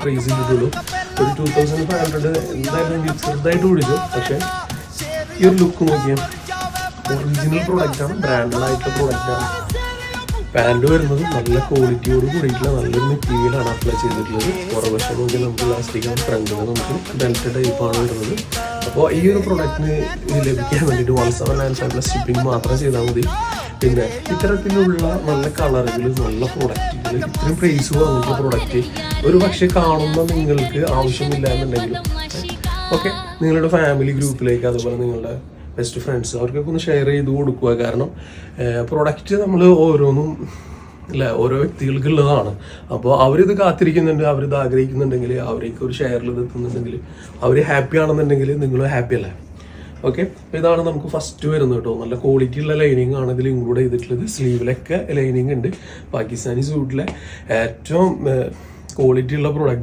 Price ചെയ്തിട്ടുള്ളൂ. ഒരു 2500 എന്തായാലും ചെറുതായിട്ട് പിടിച്ചു. പക്ഷേ ഈ ഒരു ലുക്ക് നോക്കിയാൽ ഒറിജിനൽ പ്രോഡക്റ്റാണ്, ബ്രാൻഡഡ് ആയിട്ടുള്ള പ്രോഡക്റ്റാണ്. പാൻറ് വരുന്നത് നല്ല ക്വാളിറ്റിയോട് കൂടിയിട്ടുള്ള നല്ലൊരു മെറ്റീരിയലാണ് അപ്ലൈ ചെയ്തിട്ടുള്ളത്. പുറവശം നോക്കി നമുക്ക് ഇലാസ്റ്റിക്കാണ്, ഫ്രണ്ടിൽ നമുക്ക് ബെൽറ്റ് ടൈപ്പാണ് വരുന്നത്. അപ്പോൾ ഈ ഒരു പ്രൊഡക്റ്റിന് ലഭിക്കാൻ വേണ്ടിയിട്ട് 1795+ ഷിപ്പിംഗ് മാത്രം ചെയ്താൽ മതി. പിന്നെ ഇത്തരത്തിലുള്ള നല്ല കളറുകൾ, നല്ല പ്രൊഡക്റ്റുകൾ, ഇത്രയും പ്രൈസ് പറഞ്ഞിട്ടുള്ള പ്രൊഡക്റ്റ് ഒരു പക്ഷേ കാണുന്ന നിങ്ങൾക്ക് ആവശ്യമില്ല എന്നുണ്ടെങ്കിലും ഓക്കെ, നിങ്ങളുടെ ഫാമിലി ഗ്രൂപ്പിലേക്ക് അതുപോലെ നിങ്ങളുടെ ബെസ്റ്റ് ഫ്രണ്ട്സ് അവർക്കൊക്കെ ഒന്ന് ഷെയർ ചെയ്ത് കൊടുക്കുക. കാരണം പ്രൊഡക്റ്റ് നമ്മൾ ഓരോന്നും ഓരോ വ്യക്തികൾക്കുള്ളതാണ്. അപ്പോൾ അവരിത് കാത്തിരിക്കുന്നുണ്ട്, അവരിത് ആഗ്രഹിക്കുന്നുണ്ടെങ്കിൽ, അവർക്ക് ഒരു ഷെയറിൽ ഇത് എത്തുന്നുണ്ടെങ്കിൽ, അവർ ഹാപ്പി ആണെന്നുണ്ടെങ്കിൽ നിങ്ങളും ഹാപ്പി അല്ലേ. ഓക്കെ, ഇതാണ് നമുക്ക് ഫസ്റ്റ് വരുന്നത് കേട്ടോ. നല്ല ക്വാളിറ്റി ഉള്ള ലൈനിങ് ആണ് ഇതിൽ ഇൻക്ലൂഡ് ചെയ്തിട്ടുള്ളത്. സ്ലീവിലൊക്കെ ലൈനിങ് ഉണ്ട്. പാകിസ്ഥാനി സൂട്ടിലെ ഏറ്റവും ക്വാളിറ്റി ഉള്ള പ്രൊഡക്റ്റ്